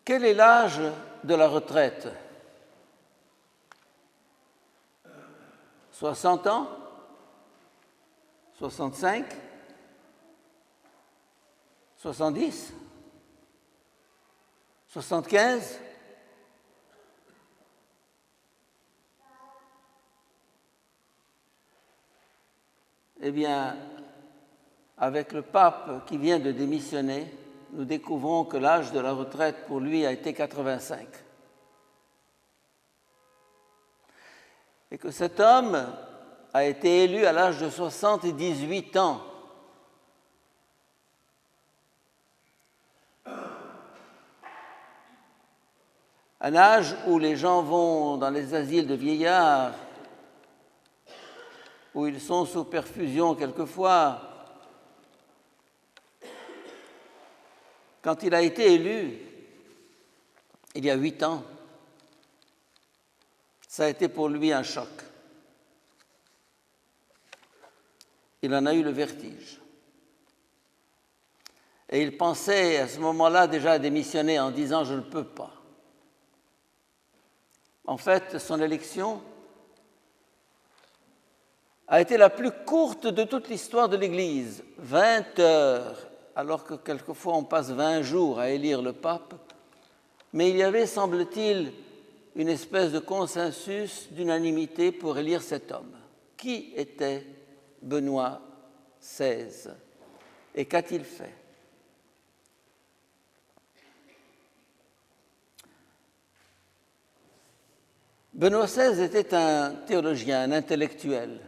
Quel est l'âge de la retraite? 60 ans? 65? 70? 75? Eh bien, avec le pape qui vient de démissionner, nous découvrons que l'âge de la retraite pour lui a été 85. Et que cet homme a été élu à l'âge de 78 ans. Un âge où les gens vont dans les asiles de vieillards, où ils sont sous perfusion quelquefois. Quand il a été élu, il y a 8 ans, ça a été pour lui un choc. Il en a eu le vertige. Et il pensait à ce moment-là déjà à démissionner en disant « je ne peux pas ». En fait, son élection a été la plus courte de toute l'histoire de l'Église, 20 heures, alors que quelquefois on passe 20 jours à élire le pape. Mais il y avait, semble-t-il, une espèce de consensus, d'unanimité pour élire cet homme. Qui était Benoît XVI? Et qu'a-t-il fait? Benoît XVI était un théologien, un intellectuel,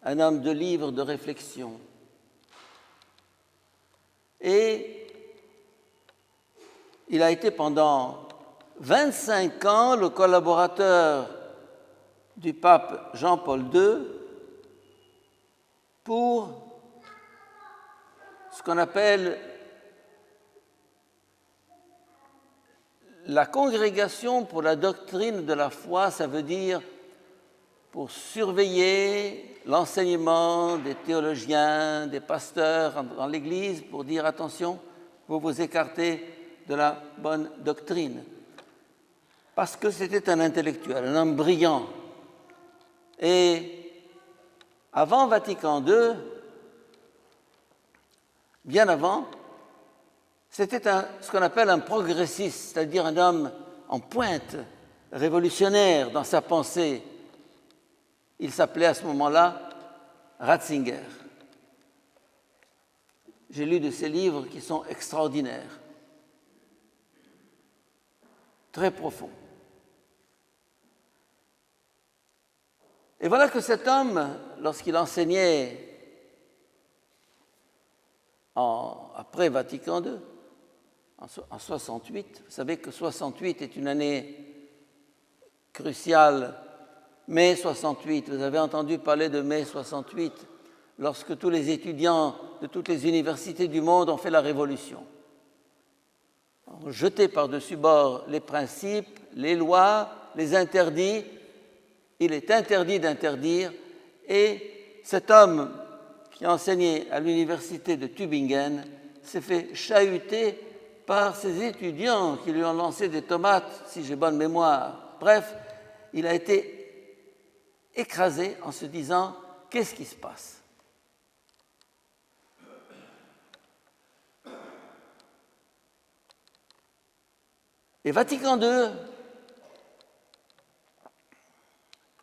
un homme de livres, de réflexion. Et il a été pendant 25 ans le collaborateur du pape Jean-Paul II pour ce qu'on appelle la congrégation pour la doctrine de la foi, ça veut dire pour surveiller l'enseignement des théologiens, des pasteurs dans l'Église, pour dire attention, vous vous écartez de la bonne doctrine. Parce que c'était un intellectuel, un homme brillant. Et avant Vatican II, bien avant, c'était ce qu'on appelle un progressiste, c'est-à-dire un homme en pointe, révolutionnaire dans sa pensée. Il s'appelait à ce moment-là Ratzinger. J'ai lu de ses livres qui sont extraordinaires, très profonds. Et voilà que cet homme, lorsqu'il enseignait après Vatican II, en 68, vous savez que 68 est une année cruciale, mai 68, vous avez entendu parler de mai 68, lorsque tous les étudiants de toutes les universités du monde ont fait la révolution. Ont jeté par-dessus bord les principes, les lois, les interdits. Il est interdit d'interdire, et cet homme qui enseignait à l'université de Tübingen s'est fait chahuter par ses étudiants qui lui ont lancé des tomates, si j'ai bonne mémoire. Bref, il a été écrasé en se disant « qu'est-ce qui se passe ?» Et Vatican II,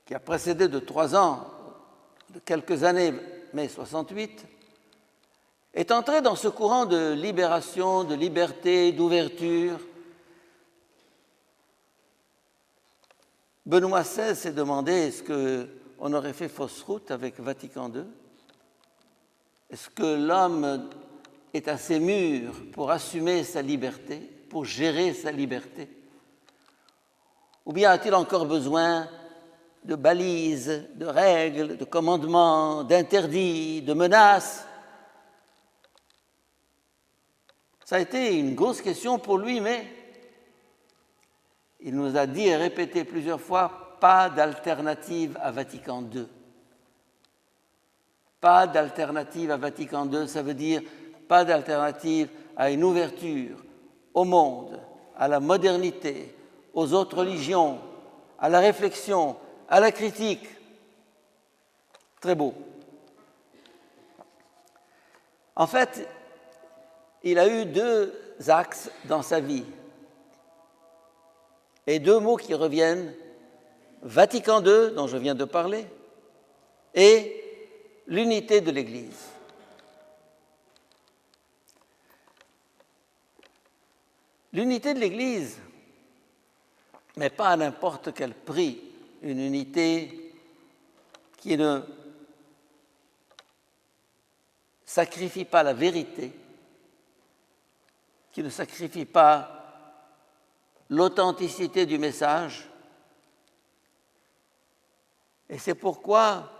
qui a précédé de 3 ans, de quelques années, mai 68, est entré dans ce courant de libération, de liberté, d'ouverture. Benoît XVI s'est demandé est-ce qu'on aurait fait fausse route avec Vatican II? Est-ce que l'homme est assez mûr pour assumer sa liberté, pour gérer sa liberté? Ou bien a-t-il encore besoin de balises, de règles, de commandements, d'interdits, de menaces? Ça a été une grosse question pour lui, mais il nous a dit et répété plusieurs fois, pas d'alternative à Vatican II. Pas d'alternative à Vatican II, ça veut dire pas d'alternative à une ouverture au monde à la modernité, aux autres religions, à la réflexion, à la critique. Très beau. En fait, il a eu deux axes dans sa vie et deux mots qui reviennent, Vatican II, dont je viens de parler, et l'unité de l'Église. L'unité de l'Église, mais pas à n'importe quel prix, une unité qui ne sacrifie pas la vérité, qui ne sacrifie pas l'authenticité du message. Et c'est pourquoi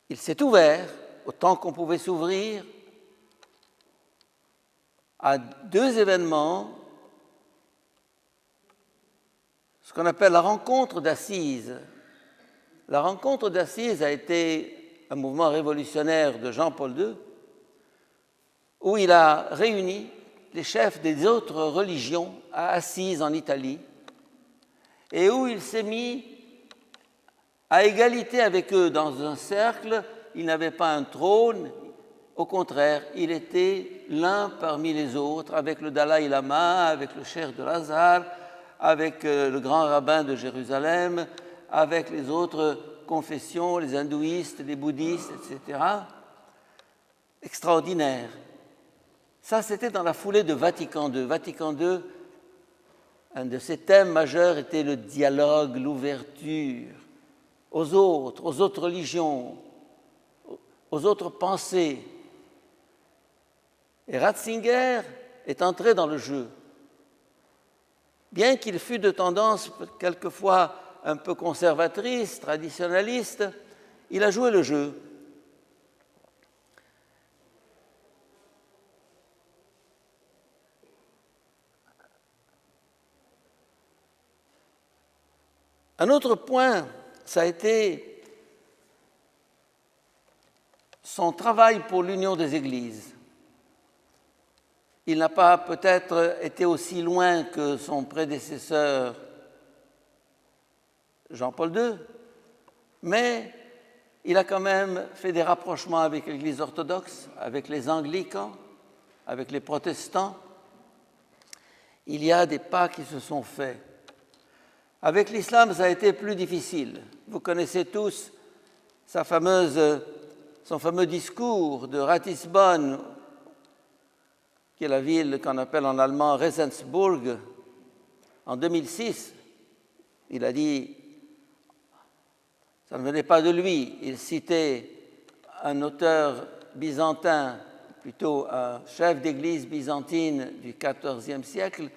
il s'est ouvert, autant qu'on pouvait s'ouvrir, à deux événements, ce qu'on appelle la rencontre d'Assise. La rencontre d'Assise a été un mouvement révolutionnaire de Jean-Paul II, où il a réuni les chefs des autres religions à Assise en Italie, et où il s'est mis à égalité avec eux dans un cercle. Il n'avait pas un trône, au contraire, il était l'un parmi les autres, avec le Dalai Lama, avec le cheikh de Lazare, avec le grand rabbin de Jérusalem, avec les autres confessions, les hindouistes, les bouddhistes, etc. Extraordinaire. Ça, c'était dans la foulée de Vatican II. Vatican II, un de ses thèmes majeurs était le dialogue, l'ouverture aux autres religions, aux autres pensées. Et Ratzinger est entré dans le jeu. Bien qu'il fût de tendance quelquefois un peu conservatrice, traditionnaliste, il a joué le jeu. Un autre point, ça a été son travail pour l'union des églises. Il n'a pas peut-être été aussi loin que son prédécesseur Jean-Paul II, mais il a quand même fait des rapprochements avec l'Église orthodoxe, avec les anglicans, avec les protestants. Il y a des pas qui se sont faits. Avec l'islam, ça a été plus difficile. Vous connaissez tous son fameux discours de Ratisbonne, qui est la ville qu'on appelle en allemand Regensburg, en 2006. Il a dit, ça ne venait pas de lui, il citait un auteur byzantin, plutôt un chef d'église byzantine du XIVe siècle.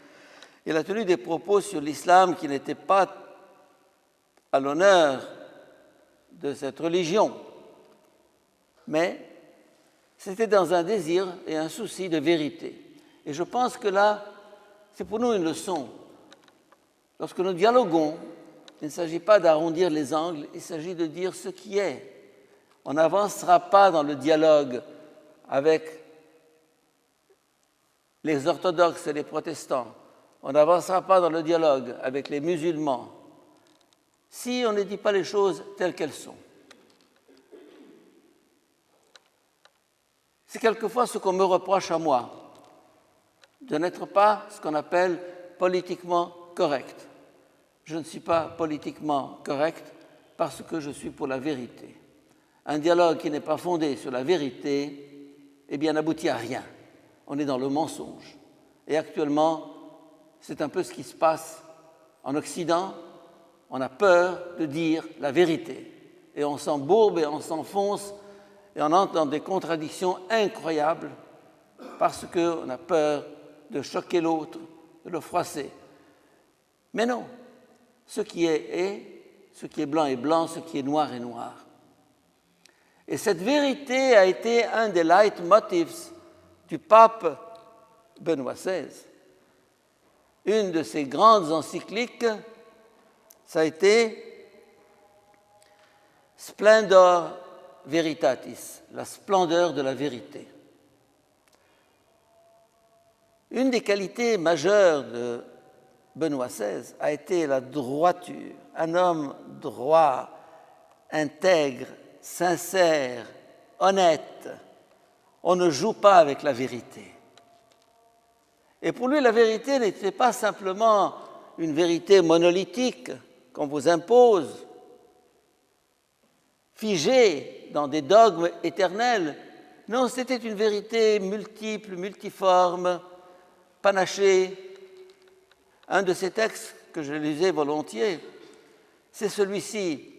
Il a tenu des propos sur l'islam qui n'étaient pas à l'honneur de cette religion, mais c'était dans un désir et un souci de vérité. Et je pense que là, c'est pour nous une leçon. Lorsque nous dialoguons, il ne s'agit pas d'arrondir les angles, il s'agit de dire ce qui est. On n'avancera pas dans le dialogue avec les orthodoxes et les protestants. On n'avancera pas dans le dialogue avec les musulmans si on ne dit pas les choses telles qu'elles sont. C'est quelquefois ce qu'on me reproche à moi, de n'être pas ce qu'on appelle politiquement correct. Je ne suis pas politiquement correct parce que je suis pour la vérité. Un dialogue qui n'est pas fondé sur la vérité, eh bien, n'aboutit à rien. On est dans le mensonge. Et actuellement, c'est un peu ce qui se passe en Occident. On a peur de dire la vérité. Et on s'embourbe et on s'enfonce et on entre dans des contradictions incroyables parce qu'on a peur de choquer l'autre, de le froisser. Mais non, ce qui est, ce qui est blanc est blanc, ce qui est noir est noir. Et cette vérité a été un des leitmotifs du pape Benoît XVI. Une de ses grandes encycliques, ça a été Splendor Veritatis, la splendeur de la vérité. Une des qualités majeures de Benoît XVI a été la droiture. Un homme droit, intègre, sincère, honnête. On ne joue pas avec la vérité. Et pour lui, la vérité n'était pas simplement une vérité monolithique qu'on vous impose, figée dans des dogmes éternels. Non, c'était une vérité multiple, multiforme, panachée. Un de ces textes que je lisais volontiers, c'est celui-ci.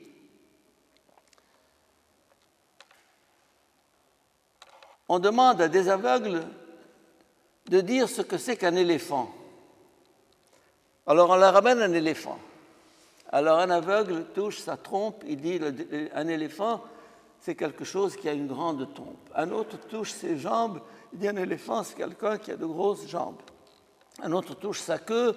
On demande à des aveugles de dire ce que c'est qu'un éléphant. Alors on leur ramène un éléphant. Alors un aveugle touche sa trompe, il dit un éléphant, c'est quelque chose qui a une grande trompe. Un autre touche ses jambes, il dit un éléphant, c'est quelqu'un qui a de grosses jambes. Un autre touche sa queue,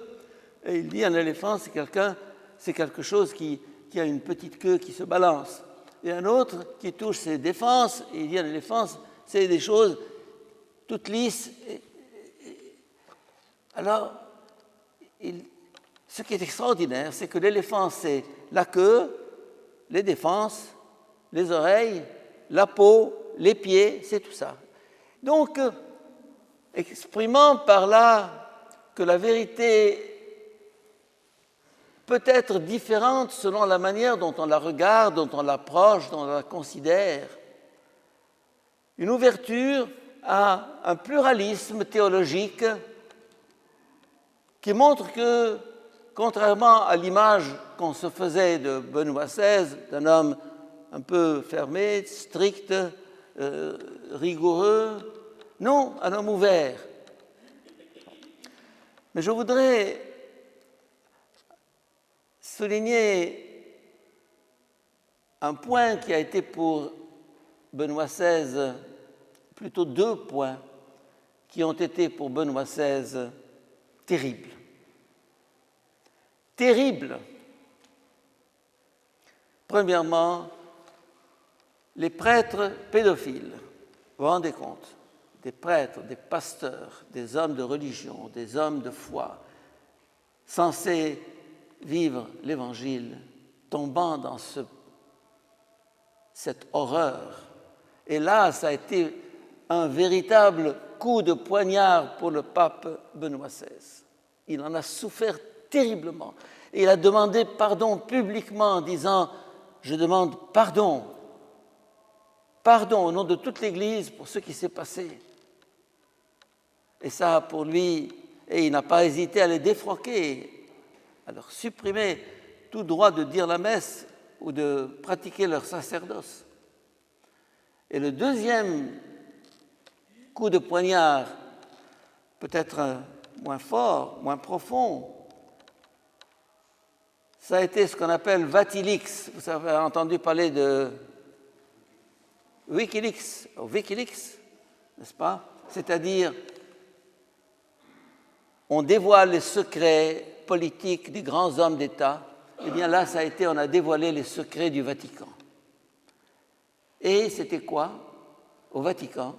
et il dit un éléphant, c'est quelque chose qui a une petite queue qui se balance. Et un autre qui touche ses défenses, et il dit un éléphant, c'est des choses toutes lisses. Alors, ce qui est extraordinaire, c'est que l'éléphant, c'est la queue, les défenses, les oreilles, la peau, les pieds, c'est tout ça. Donc, exprimant par là que la vérité peut être différente selon la manière dont on la regarde, dont on l'approche, dont on la considère, une ouverture à un pluralisme théologique qui montre que, contrairement à l'image qu'on se faisait de Benoît XVI, d'un homme un peu fermé, strict, rigoureux, non, un homme ouvert. Mais je voudrais souligner un point qui a été pour Benoît XVI, plutôt deux points qui ont été pour Benoît XVI terribles. Terribles. Premièrement, les prêtres pédophiles. Vous vous rendez compte? Des prêtres, des pasteurs, des hommes de religion, des hommes de foi, censés vivre l'Évangile, tombant dans cette horreur. Et là, ça a été un véritable coup de poignard pour le pape Benoît XVI. Il en a souffert terriblement. Et il a demandé pardon publiquement en disant « Je demande pardon. Pardon au nom de toute l'Église pour ce qui s'est passé. » Et ça, pour lui, et il n'a pas hésité à les défroquer, à leur supprimer tout droit de dire la messe ou de pratiquer leur sacerdoce. Et le deuxième coup de poignard, peut-être moins fort, moins profond, ça a été ce qu'on appelle Vatilix. Vous avez entendu parler de Wikileaks, n'est-ce pas? C'est-à-dire, on dévoile les secrets politiques des grands hommes d'État. Eh bien là, ça a été, on a dévoilé les secrets du Vatican. Et c'était quoi? Au Vatican,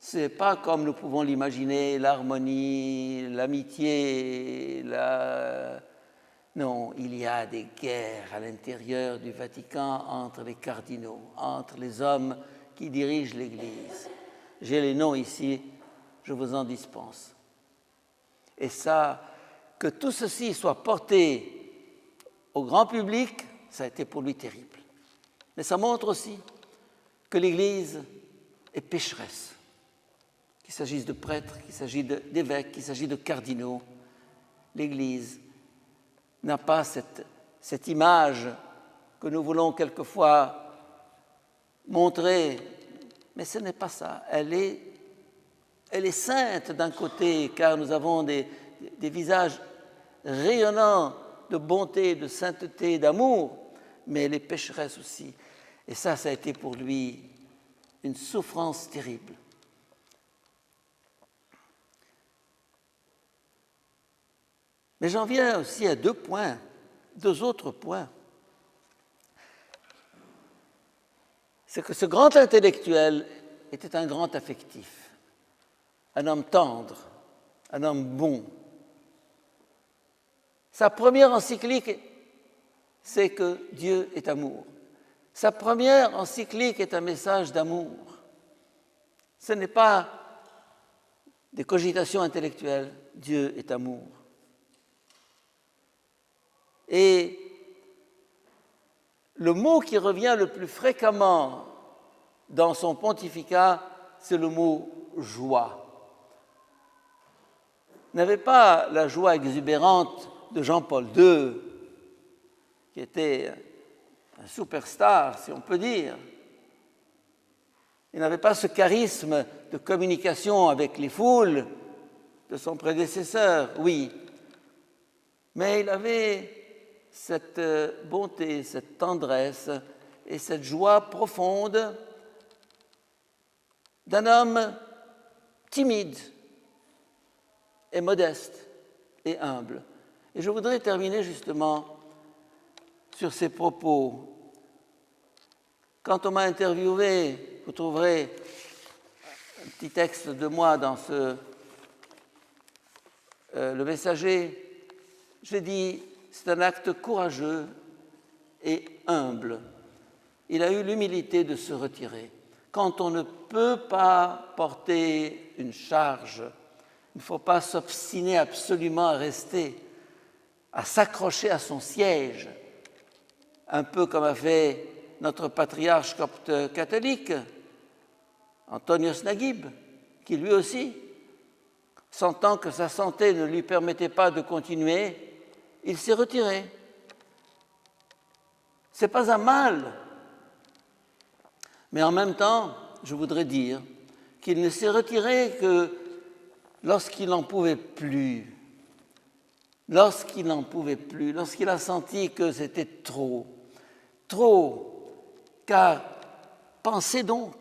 ce n'est pas comme nous pouvons l'imaginer, l'harmonie, l'amitié, Non, il y a des guerres à l'intérieur du Vatican entre les cardinaux, entre les hommes qui dirigent l'Église. J'ai les noms ici, je vous en dispense. Et ça, que tout ceci soit porté au grand public, ça a été pour lui terrible. Mais ça montre aussi que l'Église est pécheresse. Qu'il s'agisse de prêtres, qu'il s'agisse d'évêques, qu'il s'agisse de cardinaux, l'Église n'a pas cette image que nous voulons quelquefois montrer, mais ce n'est pas ça. Elle est sainte d'un côté, car nous avons des visages rayonnants de bonté, de sainteté, d'amour, mais elle est pécheresse aussi. Et ça a été pour lui une souffrance terrible. Mais j'en viens aussi à deux autres points. C'est que ce grand intellectuel était un grand affectif, un homme tendre, un homme bon. Sa première encyclique, c'est que Dieu est amour. Sa première encyclique est un message d'amour. Ce n'est pas des cogitations intellectuelles. Dieu est amour. Et le mot qui revient le plus fréquemment dans son pontificat, c'est le mot joie. Il n'avait pas la joie exubérante de Jean-Paul II, qui était un superstar, si on peut dire. Il n'avait pas ce charisme de communication avec les foules de son prédécesseur, oui. Mais il avait cette bonté, cette tendresse et cette joie profonde d'un homme timide et modeste et humble. Et je voudrais terminer justement sur ces propos. Quand on m'a interviewé, vous trouverez un petit texte de moi dans le Messager, j'ai dit, c'est un acte courageux et humble. Il a eu l'humilité de se retirer. Quand on ne peut pas porter une charge, il ne faut pas s'obstiner absolument à rester, à s'accrocher à son siège, un peu comme a fait notre patriarche copte catholique, Antonios Naguib, qui lui aussi, sentant que sa santé ne lui permettait pas de continuer, il s'est retiré. Ce n'est pas un mal, mais en même temps, je voudrais dire qu'il ne s'est retiré que lorsqu'il n'en pouvait plus. Lorsqu'il a senti que c'était trop, car pensez donc,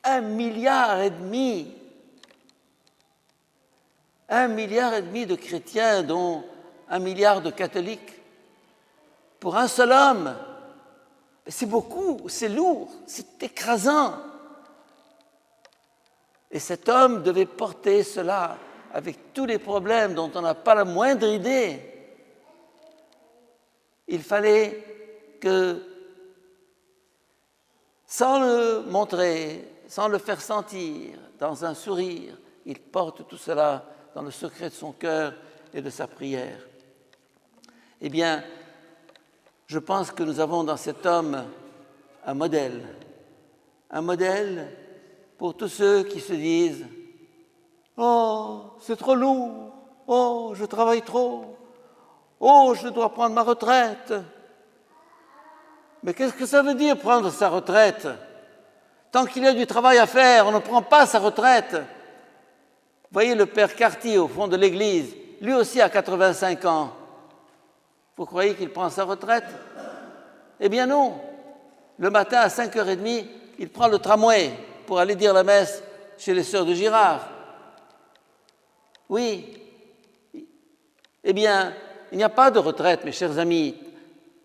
1,5 milliard de chrétiens, dont 1 milliard de catholiques, pour un seul homme, c'est beaucoup, c'est lourd, c'est écrasant. Et cet homme devait porter cela avec tous les problèmes dont on n'a pas la moindre idée. Il fallait que, sans le montrer, sans le faire sentir, dans un sourire, il porte tout cela dans le secret de son cœur et de sa prière. Eh bien, je pense que nous avons dans cet homme un modèle pour tous ceux qui se disent « Oh, c'est trop lourd, oh, je travaille trop, oh, je dois prendre ma retraite ». Mais qu'est-ce que ça veut dire prendre sa retraite? Tant qu'il y a du travail à faire, on ne prend pas sa retraite. Vous voyez le père Carty au fond de l'église, lui aussi a 85 ans. Vous croyez qu'il prend sa retraite? Eh bien non. Le matin à 5h30, il prend le tramway pour aller dire la messe chez les sœurs de Girard. Oui. Eh bien, il n'y a pas de retraite, mes chers amis.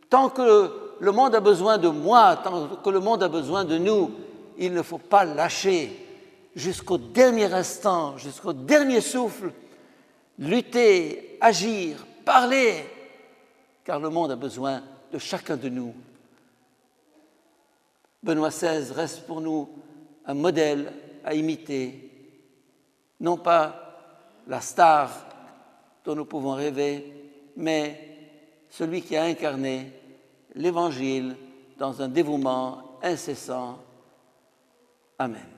Tant que le monde a besoin de moi, tant que le monde a besoin de nous, il ne faut pas lâcher jusqu'au dernier instant, jusqu'au dernier souffle, lutter, agir, parler, car le monde a besoin de chacun de nous. Benoît XVI reste pour nous un modèle à imiter, non pas la star dont nous pouvons rêver, mais celui qui a incarné l'Évangile dans un dévouement incessant. Amen.